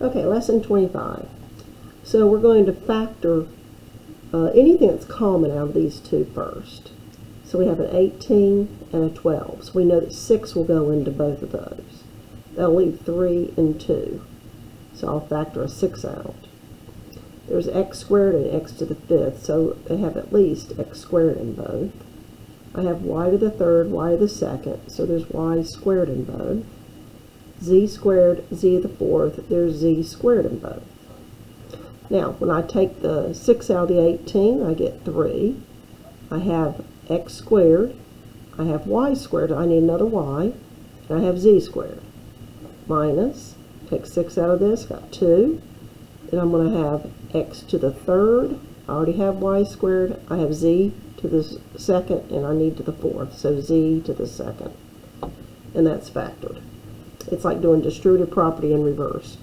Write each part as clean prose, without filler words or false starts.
Okay, lesson 25. So we're going to factor anything that's common out of these two first. So we have an 18 and a 12. So we know that 6 will go into both of those. That'll leave 3 and 2. So I'll factor a 6 out. There's x squared and x to the 5th, so they have at least x squared in both. I have y to the 3rd, y to the 2nd, so there's y squared in both. Z squared, z to the 4th, there's z squared in both. Now, when I take the 6 out of the 18, I get 3. I have x squared, I have y squared, I need another y, and I have z squared. Minus, take 6 out of this, got 2. Then I'm going to have x to the 3rd, I already have y squared, I have z to the 2nd, and I need to the 4th, so z to the 2nd. And that's factored. It's like doing distributive property in reverse.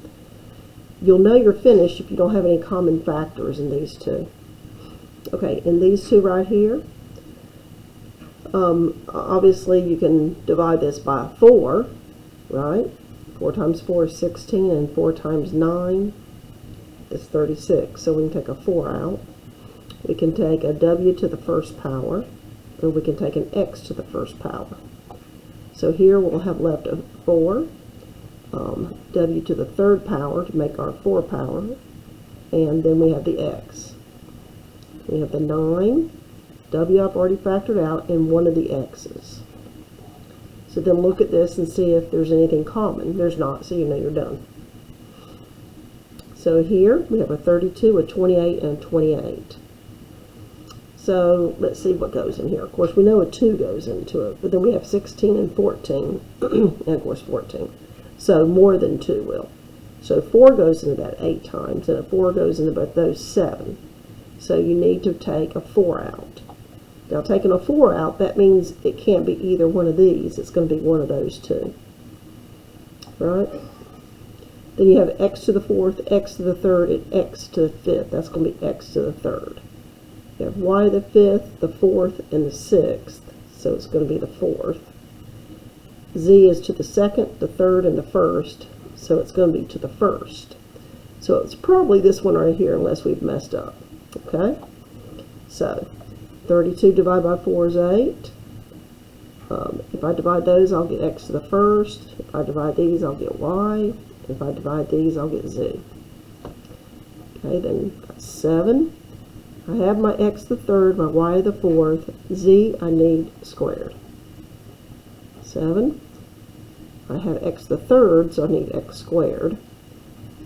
You'll know you're finished if you don't have any common factors in these two. Okay, in these two right here, obviously you can divide this by 4, right? 4 times 4 is 16, and 4 times 9 is 36. So we can take a 4 out. We can take a w to the first power, or we can take an x to the first power. So here we'll have left a 4, w to the 3rd power to make our 4 power, and then we have the x. We have the 9, w I've already factored out, and one of the x's. So then look at this and see if there's anything common. There's not, so you know you're done. So here we have a 32, a 28, and a 28. So let's see what goes in here. Of course, we know a 2 goes into it, but then we have 16 and 14, and of course 14. So more than 2 will. So 4 goes into that 8 times, and a 4 goes into both those 7. So you need to take a 4 out. Now taking a 4 out, that means it can't be either one of these. It's going to be one of those two. Right? Then you have x to the 4th, x to the 3rd, and x to the 5th. That's going to be x to the 3rd. You have y to the 5th, the 4th, and the 6th. So it's going to be the 4th. Z is to the 2nd, the 3rd, and the 1st. So it's going to be to the 1st. So it's probably this one right here unless we've messed up. Okay? So 32 divided by 4 is 8. If I divide those, I'll get x to the 1st. If I divide these, I'll get y. If I divide these, I'll get z. Okay, then got 7. I have my x to the 3rd, my y to the 4th. Z I need squared. 7. I have x to the 3rd, so I need x squared.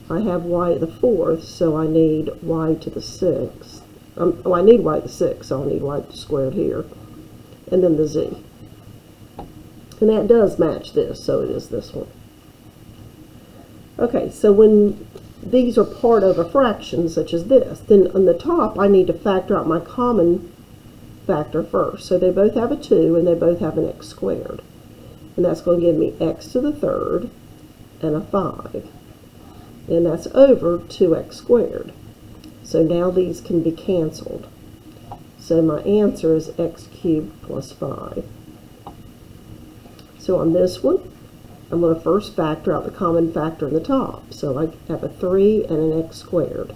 I have y to the 4th, so I need y to the 6th. I need y to the 6th, so I'll need y squared here. And then the z. And that does match this, so it is this one. Okay, so when these are part of a fraction, such as this, then on the top I need to factor out my common factor first. So they both have a 2, and they both have an x squared. And that's going to give me x to the 3rd and a 5. And that's over 2x squared. So now these can be canceled. So my answer is x cubed plus 5. So on this one, I'm going to first factor out the common factor in the top. So I have a 3 and an x squared.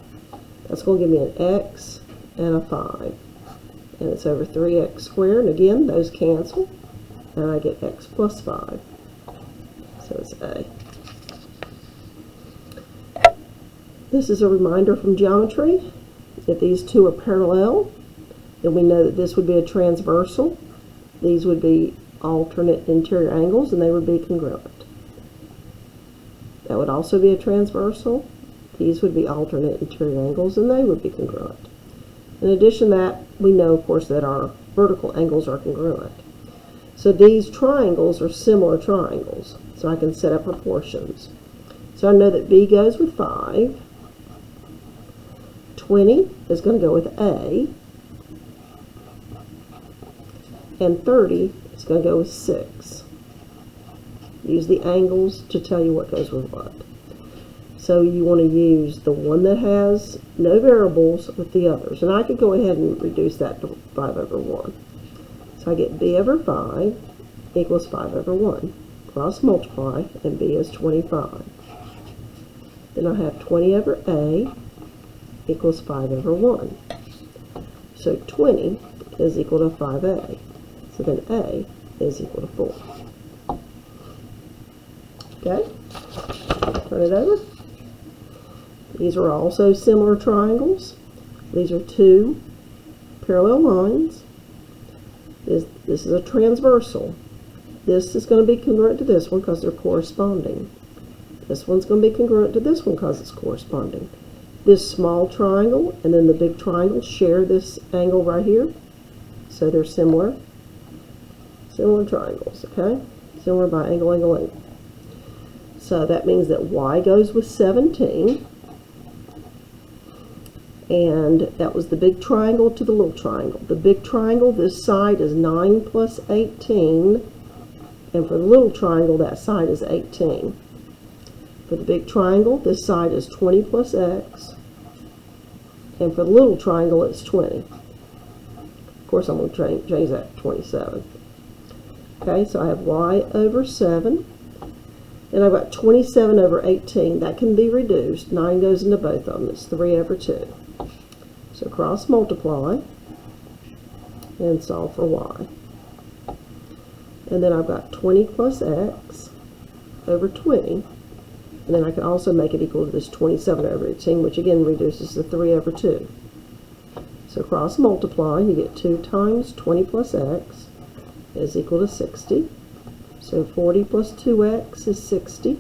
That's going to give me an x and a 5. And it's over 3x squared. And again, those cancel. And I get x plus 5. So it's A. This is a reminder from geometry. If these two are parallel, then we know that this would be a transversal. These would be alternate interior angles, and they would be congruent. That would also be a transversal. These would be alternate interior angles, and they would be congruent. In addition to that, we know, of course, that our vertical angles are congruent. So these triangles are similar triangles. So I can set up proportions. So I know that B goes with 5. 20 is going to go with A. And 30 is going to go with 6. Use the angles to tell you what goes with what. So you want to use the one that has no variables with the others. And I could go ahead and reduce that to 5 over 1. So I get B over 5 equals 5 over 1. Cross multiply, and B is 25. Then I have 20 over A equals 5 over 1. So 20 is equal to 5A. So then A is equal to 4. Okay? Turn it over. These are also similar triangles. These are two parallel lines. This is a transversal. This is going to be congruent to this one because they're corresponding. This one's going to be congruent to this one because it's corresponding. This small triangle and then the big triangle share this angle right here. So they're similar. Similar triangles, okay? Similar by angle, angle, angle. So that means that y goes with 17. And that was the big triangle to the little triangle. The big triangle, this side is 9 plus 18. And for the little triangle, that side is 18. For the big triangle, this side is 20 plus x. And for the little triangle, it's 20. Of course, I'm going to change that to 27. Okay, so I have y over 7. And I've got 27 over 18. That can be reduced. 9 goes into both of them. It's 3 over 2. So cross multiply and solve for y. And then I've got 20 plus x over 20. And then I can also make it equal to this 27 over 18, which again reduces to 3 over 2. So cross multiply, you get 2 times 20 plus x is equal to 60. So 40 plus 2x is 60.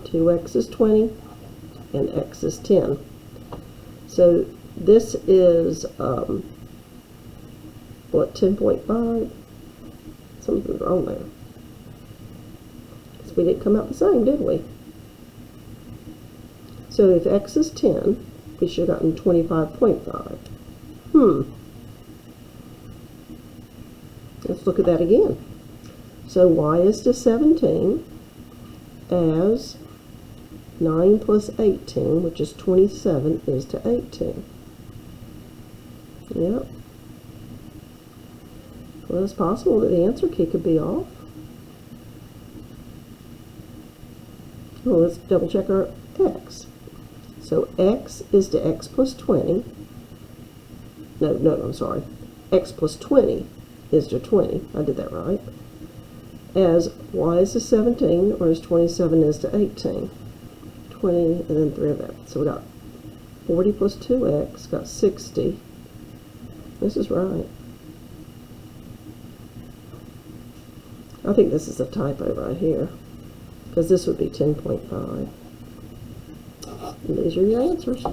2x is 20. And x is 10. So this is, what, 10.5? Something's wrong there. Because we didn't come out the same, did we? So if x is 10, we should have gotten 25.5. Let's look at that again. So y is to 17 as 9 plus 18, which is 27, is to 18. Yep. Well, it's possible that the answer key could be off. Well, let's double check our x. So x is to x plus 20. No, I'm sorry. X plus 20 is to 20. I did that right. As y is to 17, or as 27 is to 18. 20, and then 3 of x. So we got 40 plus 2x, got 60. This is right. I think this is a typo right here, because this would be 10.5. And these are your answers.